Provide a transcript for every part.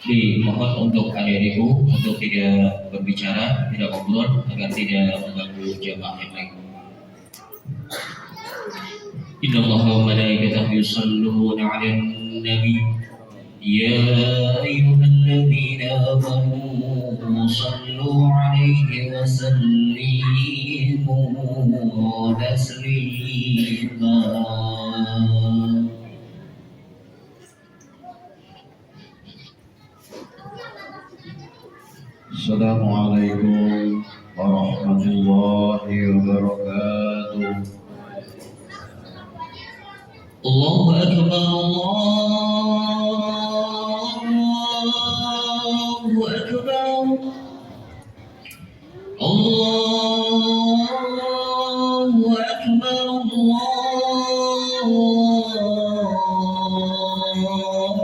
Dimohon untuk adik-adikku untuk tidak berbicara, tidak ngobrol agar tidak mengganggu jamaah yang lain. Inna Allaha wa malaikatahu yusalluna 'alan nabi ya ayyuhalladzina amanu sallu 'alaihi wa sallimu taslima. Assalamualaikum warahmatullahi wabarakatuh. Allahu Akbar, Allahu Akbar, Allahu Akbar,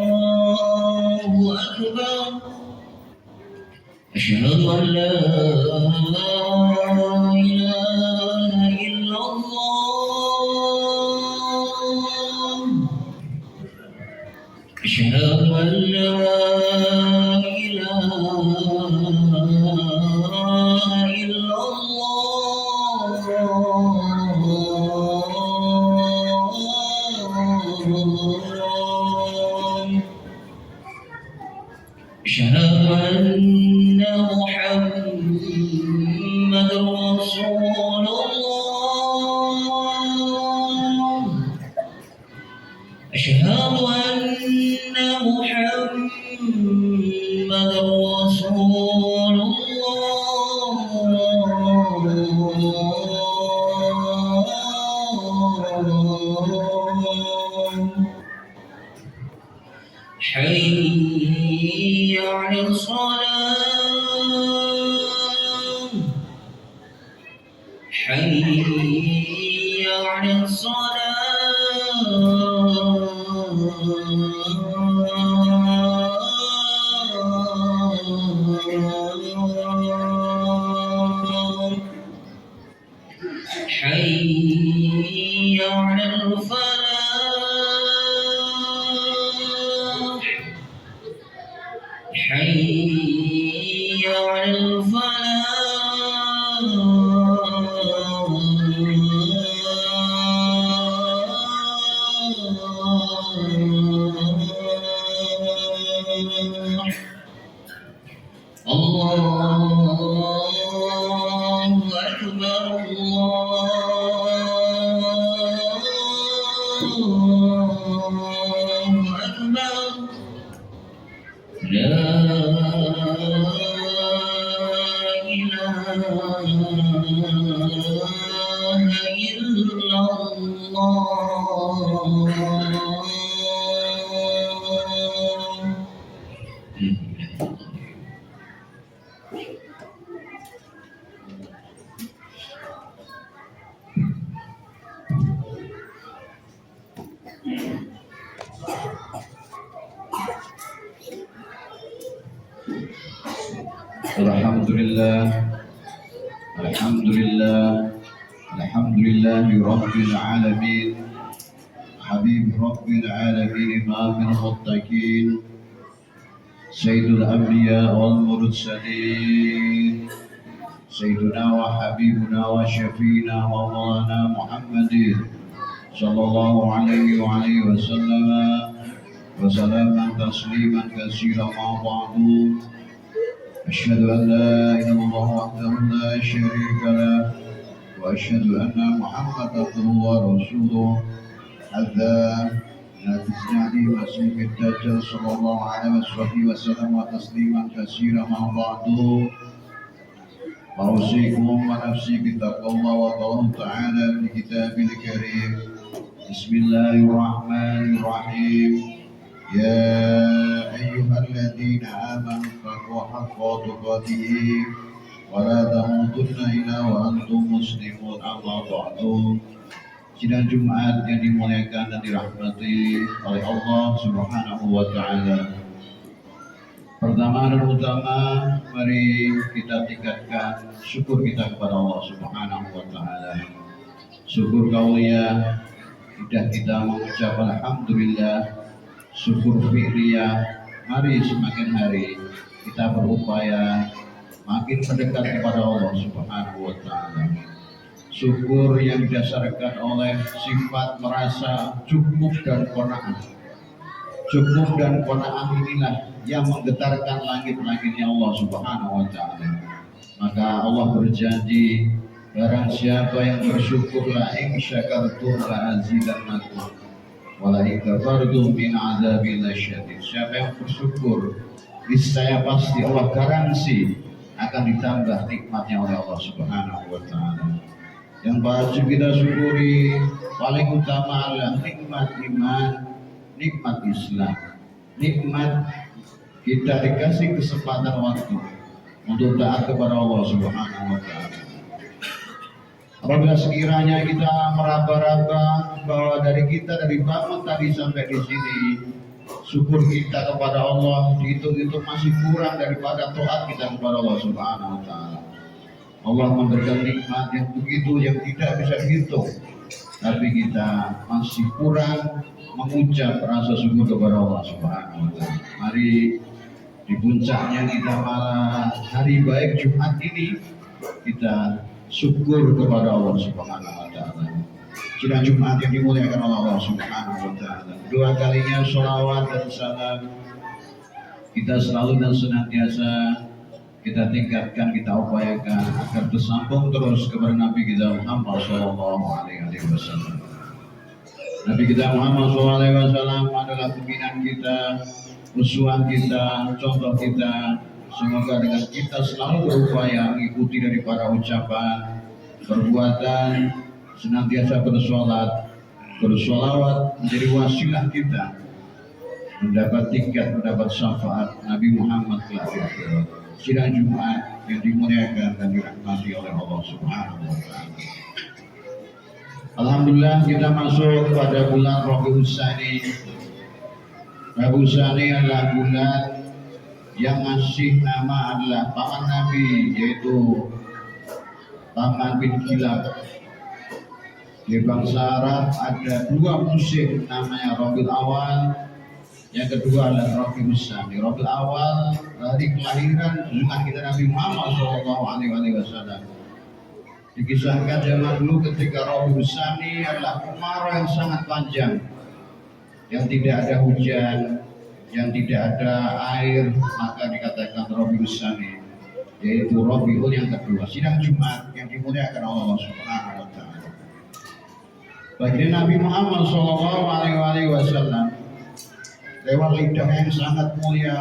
Allahu Akbar. Asyhadu an la ilaha illallah. Asyhadu an la ilaha illallah. Asyhadu anna Muhammadar Rasulullah. Asyhadu anna Muhammadar Rasulullah. حي على الصلاة، حي على الصلاة، حي على الفلاح، حي على الفلاح. الله أكبر، الله أكبر. لا إله إلا الله. Alhamdulillah, alhamdulillah, alhamdulillahi rabbil alamin, habib rabbil alamin, imamil muttaqin, sayyidul anbiya wal mursalin, sayyiduna wa habibuna wa syafiina wa maulana Muhammadin sallallahu alaihi wa alihi wa sallama wa salaman tasliman katsiran ma ba'du. أشهد أن لا إله إلا الله وحده لا شريك له وأشهد أن محمدا عبده ورسوله حتى لا تسمعني مسيح الدجال صلى الله عليه وسلم وتسليما كثيرا ما بعد. أوصيكم ونفسي بتقوى الله وقوله تعالى في كتابه الكريم. بسم الله الرحمن الرحيم. يا أيها الذين آمنوا اتقوا حق تقاته ولا تموتن إلا وأنتم مسلمون. أما بعد. Sidang Jumat yang dimuliakan dan dirahmati oleh Allah Subhanahu wa Ta'ala. Pertama dan utama, mari kita tingkatkan syukur kita kepada Allah Subhanahu wa Ta'ala. Syukur kauliyah, sudah kita mengucap alhamdulillah. Syukur fi'liyah, Mari semakin hari kita berupaya makin mendekat kepada Allah Subhanahu wa taala. Syukur yang didasarkan oleh sifat merasa cukup dan qanaah. Cukup dan qanaah inilah yang menggetarkan langit-langitnya Allah Subhanahu wa taala. Maka Allah berjanji, barang siapa yang bersyukurlah in syakartum la azidannakum wa la in kafartum min adzabil syadid. Siapa yang bersyukur, niscaya pasti Allah garansi akan ditambah nikmatnya oleh Allah Subhanahu wa taala. Yang wajib kita syukuri paling utama adalah nikmat iman, nikmat Islam, nikmat kita dikasih kesempatan waktu untuk taat kepada Allah Subhanahu wa taala. Apabila sekiranya kita meraba-raba bahwa dari kita dari bangun tadi sampai di sini syukur kita kepada Allah dihitung-hitung masih kurang daripada taat kita kepada Allah Subhanahu wa taala. Allah memberikan nikmat yang begitu yang tidak bisa dihitung, tapi kita masih kurang mengucap rasa syukur kepada Allah Subhanahu wa taala. Mari di puncaknya kita malah hari baik Jumat ini kita syukur kepada Allah Subhanahu wa taala. Sidang Jumat yang dimuliakan oleh Allah Subhanahu wa taala. Dua kalinya sholawat dan salam kita selalu dan senantiasa kita tingkatkan, kita upayakan agar bersambung terus kepada Nabi kita Muhammad Sallallahu Alaihi Wasallam. Nabi kita Muhammad Sallallahu Alaihi Wasallam adalah pimpinan kita, uswah kita, contoh kita. Semoga dengan kita selalu berupaya mengikuti daripada ucapan, perbuatan, senantiasa bersolat, bersolawat menjadi wasilah kita mendapat tiket, mendapat syafaat Nabi Muhammad kelak di akhirat. Sidang Jumat yang dimuliakan dan dirahmati oleh Allah Subhanahu wa taala. Alhamdulillah kita masuk pada bulan Rabiul Tsani. Rabiul Tsani adalah bulan yang ngasih nama adalah paman Nabi, yaitu Paman bin Kilab. Di bangsa Arab ada dua musim namanya Rabiul Awal, yang kedua adalah Rabiul Tsani. Rabiul Awal dari kelahiran junjungan kita Nabi Muhammad Sallallahu Alaihi Wasallam. Dikisahkan zaman dulu ketika Rabiul Tsani adalah kemarau yang sangat panjang, yang tidak ada hujan, yang tidak ada air, maka dikatakan Rabiul Tsani, yaitu Rabiul yang kedua. Sidang Jumat yang dimuliakan Allah Subhanahu wa taala. Bagi Nabi Muhammad Sallallahu Alaihi Wasallam lewat lidah yang sangat mulia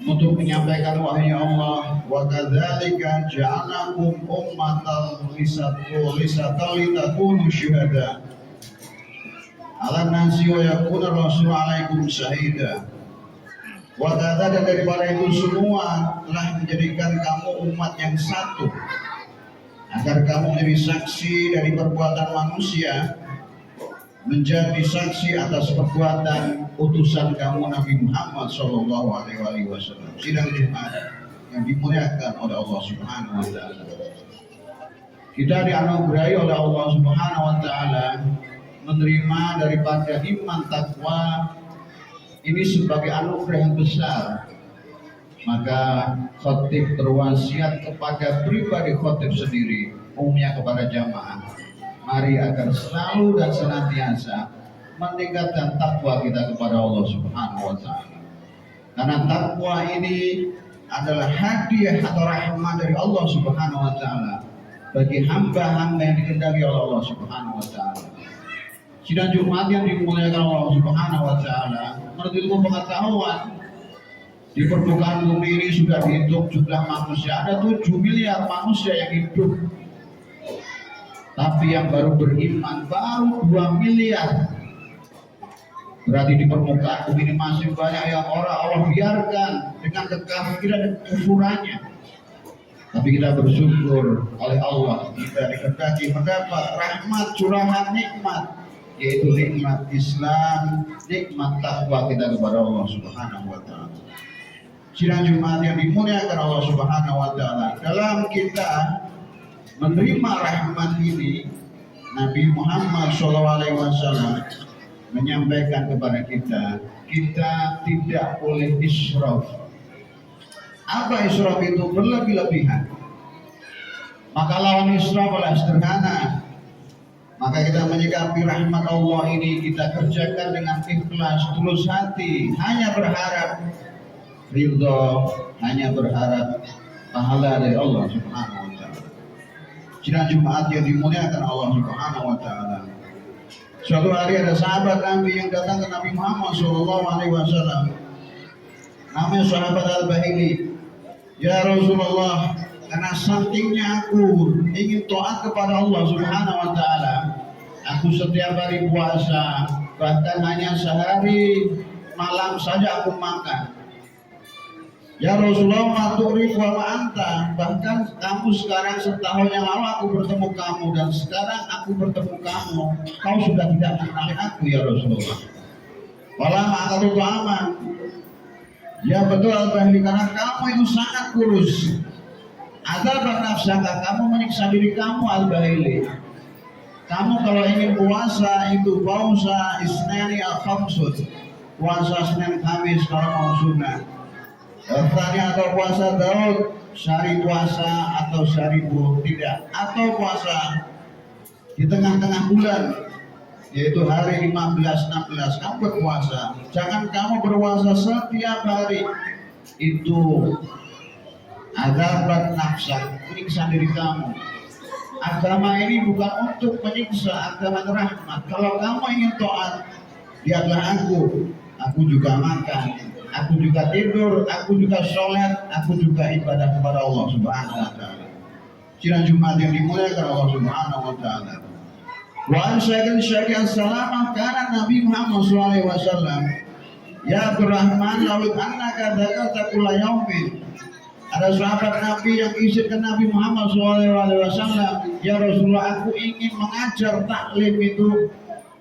untuk menyampaikan wahyu Allah, wa kadzalika ja'alakum ummatan lisatan litakunu syuhada 'alan nasi wa yakuna rasul 'alaikum syahida. Wa kadzalika daripada itu semua telah menjadikan kamu umat yang satu agar kamu menjadi saksi dari perbuatan manusia, menjadi saksi atas perbuatan utusan kamu Nabi Muhammad Sallallahu Alaihi Wasallam. Sidang Jumat yang dimuliakan oleh Allah Subhanahu wa taala. Kita dianugerahi oleh Allah Subhanahu wa taala menerima daripada iman takwa ini sebagai anugerah yang besar. Maka khotib berwasiat kepada pribadi khotib sendiri, umumnya kepada jamaah, mari agar selalu dan senantiasa meningkatkan takwa kita kepada Allah Subhanahu wa taala. Karena takwa ini adalah hadiah atau rahmat dari Allah Subhanahu wa taala bagi hamba-hamba yang dikendaki oleh Allah Subhanahu wa taala. Sidang Jumat yang dimuliakan Allah Subhanahu wa taala, menurut ilmu pengetahuan di permukaan bumi ini sudah dihitung jumlah manusia, ada 7 miliar manusia yang hidup. Tapi yang baru beriman baru 2 miliar. Berarti di permukaan bumi ini masih banyak yang Allah biarkan dengan kekafiran dan kekufurannya. Tapi kita bersyukur oleh Allah kita dikendaki mendapat rahmat curahan nikmat, yaitu nikmat Islam, nikmat takwa kita kepada Allah Subhanahu wa taala. Sidang Jumat yang dimuliakan Allah Subhanahu wa taala, dalam kita menerima rahmat ini, Nabi Muhammad SAW menyampaikan kepada kita, kita tidak boleh israf. Apa israf itu? Berlebih-lebihan. Maka lawan israf adalah sederhana. Maka kita menyikapi rahmat Allah ini, kita kerjakan dengan ikhlas, tulus hati, hanya berharap ridho, hanya berharap pahala dari Allah Subhanahu wa taala. Sidang Jumat yang dimuliakan Allah Subhanahu wa taala. Suatu hari ada sahabat Nabi yang datang ke Nabi Muhammad SAW. Namanya sahabat Al-Bahili. Ya Rasulullah, karena saking aku ingin taat kepada Allah Subhanahu wa taala, aku setiap hari puasa, bahkan hanya sehari malam saja aku makan. Ya Rasulullah, maturik wa anta, bahkan kamu sekarang setahun yang lalu aku bertemu kamu, dan sekarang aku bertemu kamu, kau sudah tidak mengenali aku ya Rasulullah. Walau aku aman. Ya betul Al-Bahili, karena kamu itu sangat kurus. Ada nafsaka, kamu menyiksa diri kamu Al-Bahili. Kamu kalau ingin puasa itu puasa Isnani al-Khamsun, puasa Senin Kamis kalau mau sunnah. Tanya atau puasa Daud, syari puasa atau syari tidak, atau puasa di tengah-tengah bulan, yaitu hari 15-16 kamu berpuasa. Jangan kamu berpuasa setiap hari, itu agar nafsa, menyiksa diri kamu. Agama ini bukan untuk menyiksa, agama rahmat. Kalau kamu ingin taat, lihatlah aku juga makan, aku juga tidur, aku juga sholat, aku juga ibadah kepada Allah Subhanahu wa taala. Sidang Jumat yang dimuliakan Allah Subhanahu wa taala. Wa ansyakan syai'an salamah karena Nabi Muhammad SAW. Ya Abdurrahman, lalu annaka dzakarta kulla yaumin. Ada sahabat Nabi yang izin ke Nabi Muhammad SAW, ya Rasulullah, aku ingin mengajar taklim itu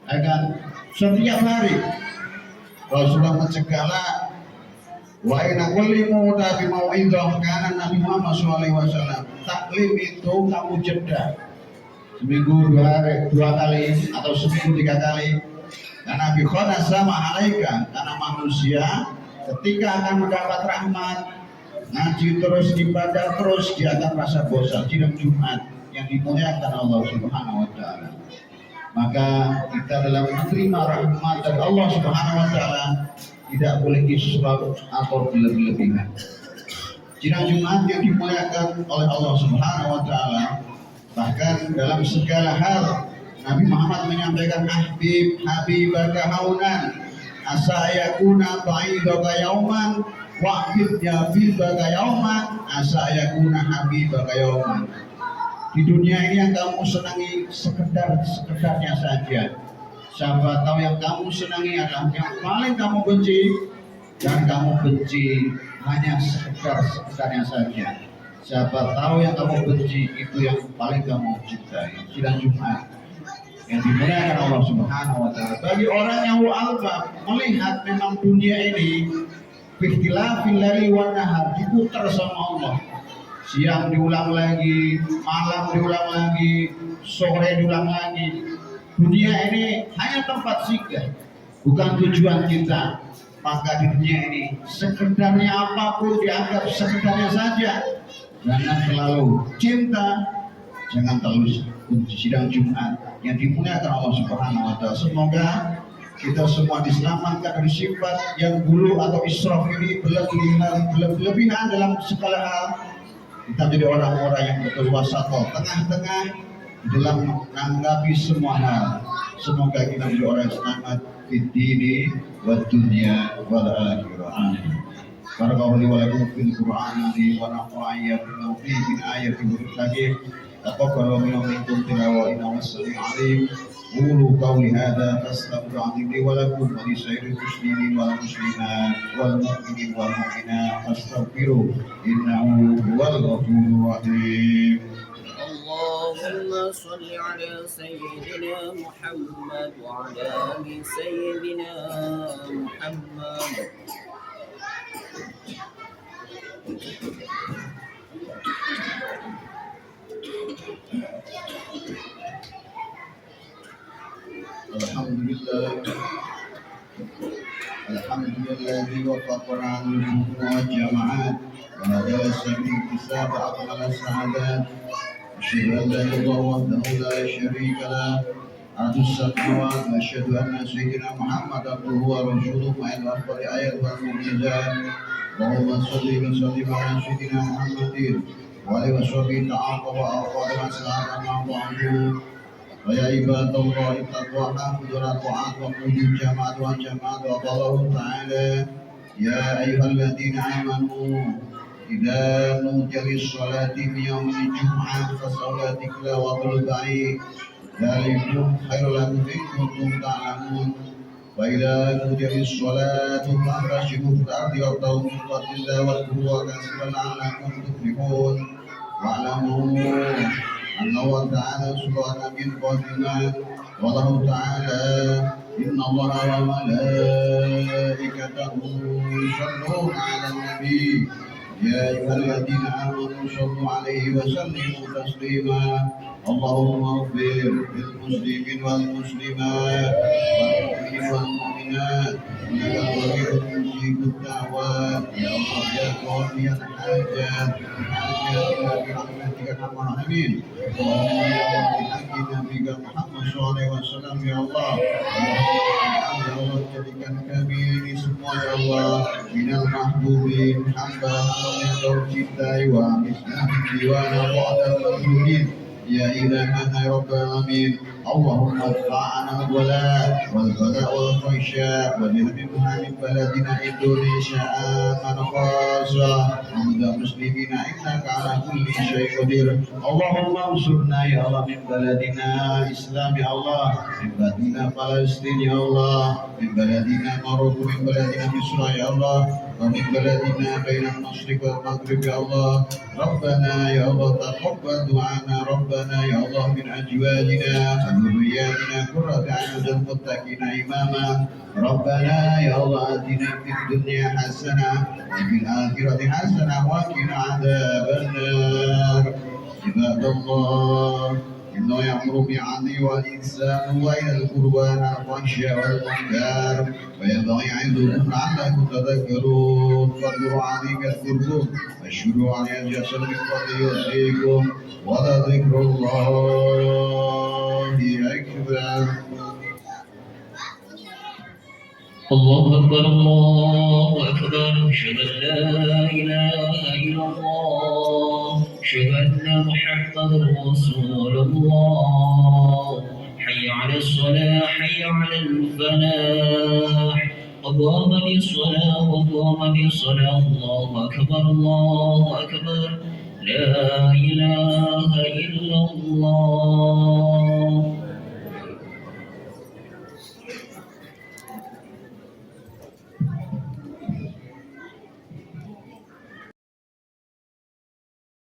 agar setiap hari. Rasulullah mencegahlah. Wa inna kulli mu'tabi mau'idah, karena Nabi Muhammad SAW taklim itu kamu jeda seminggu dua kali atau seminggu 3 kali. Karena bikhona sama alaika, karena manusia ketika akan mendapat rahmat, ngaji terus, ibadah terus, dia akan merasa bosan. Sidang Jumat yang dimuliakan Allah Subhanahu wa taala, maka kita dalam menerima rahmat dari Allah Subhanahu wa taala tidak boleh israf atau berlebih-lebihan. Sidang Jumat yang dimuliakan oleh Allah Subhanahu wa taala, bahkan dalam segala hal Nabi Muhammad menyampaikan habibaka haunan asa yakuna ba'idaka yauman wa'bid ya habibaka yauman asa yakuna habibaka yauman. Di dunia ini yang kamu senangi sekedarnya saja. Siapa tahu yang kamu senangi adalah yang paling kamu benci, dan kamu benci hanya sekedarnya saja. Siapa tahu yang kamu benci itu yang paling kamu cintai. Sidang Jumat yang dimuliakan Allah Subhanahu wa taala, bagi orang yang albab melihat memang dunia ini bikhtilafil laili wan nahar, diputar sama Allah. Siang diulang lagi, malam diulang lagi, sore diulang lagi. Dunia ini hanya tempat singgah, bukan tujuan kita. Maka di dunia ini sekedarnya apapun dianggap sekedarnya saja. Jangan terlalu cinta, jangan terlalu benci. Sidang Jumat yang dimuliakan Allah Subhanahu wa taala, semoga kita semua diselamatkan dari sifat yang dulu atau israf ini, berlebihan dalam segala hal. Kita menjadi orang-orang yang betul wasatol, tengah-tengah dalam menanggapi semua hal. Semoga kita menjadi orang yang selamat di dini wa dunya wal akhirah. Amin. Barakallahu wa lakum fil Qur'ani wa nafa'ani bima fihi min ayatin wa hikmatin. Taqabbalu minkum tilawatan was-sami'ul 'alim. Qulu qawli hadza fastaghfiru li wa lakum wa li sairil muslimin wal muslimat wal mu'minin wal mu'minat fastaghfiru innahu huwal ghafurur rahim. اللهم صل على سيدنا محمد وعلى آل سيدنا محمد. الحمد لله الذي وفقنا للشكر والجماعات وهدى سبيل الكتاب أكمل السعادات. أشهد أن لا إله إلا الله وحده لا شريك له عبد السماوات وأشهد أن سيدنا محمد عبده ورسوله مع الأفضل آيات والمعجزات. اللهم صل وسلم على سيدنا محمد وعلى وصحبه تعاقب وأفضل السلام على ويا عباد الله اتقوا حافظ الطاعات وقولوا الجماعة والجماعة وقال تعالى يا أيها الذين آمنوا إذا نودي للصلاة في يوم الجمعة فصلوا ذكرى وقلوا بعيد ذلكم خير لكم إن كنتم تعلمون. وإذا نودي للصلاة فانتشروا في الأرض وابتغوا من فضل الله واذكروا كثيرا لعلكم تفلحون. واعلموا أن الله تعالى سبحانه من قدمه والله تعالى إن الله وملائكته يصلون على النبي يا أيها الذين آمنوا صلوا عليه وسلموا تسليما. اللهم اغفر للمسلمين والمسلمات والمؤمنين والمؤمنات إنك قريب مجيب الدعوات يا الله يا قاضي الحاجات حاجاتنا برحمتك يا الراحمين. اللهم يا رب بحق نبيك محمد صلى الله عليه وسلم يا الله. Ya Allah jadikan kami ini semua ya Allah minal mahbubin hamba yang kau cintai wa misnahi wa naba'adal mahdudin ya ilahana ya rabbal alamin. Allahumma adfa'ana al-wala wal-bala wal-fahisha wa nihmimha min baladina Indonesia aman khasa wa muda muslimina innaka ala kulli syai'in qadir. Allahumma ansurna ya Allah min baladina Islam ya Allah min baladina Palestin ya Allah min baladina Maroko min baladina Misra ya Allah wa min baladina baina al-masyriq wal maghrib ya Allah. Rabbana ya Allah taqabbal du'ana Rabbana ya Allah min azwajina wa dhurriyyatina qurrata a'yun waj'alna muttaqina imama. Rabbana ya Allah atina fid dunya hasanah wa fil akhirati hasanah wa qina adzaban nar. Ibadallah إنه يأمر بالعدل والإحسان وإلى القربى والنهي عن الفحشاء والمنكر وينبغي يعظكم لعلكم تذكرون. فاذكروا عليك يذكركم واشكروا عليه يزدكم من فضله يؤتيكم ولذكر الله أكبر. الله أكبر الله أكبر أشهد أن لا إله إلا الله أشهد أن محمدا رسول الله. حي على الصلاة حي على الفلاح قد قامت الصلاة وقامت الصلاة. الله أكبر الله أكبر لا إله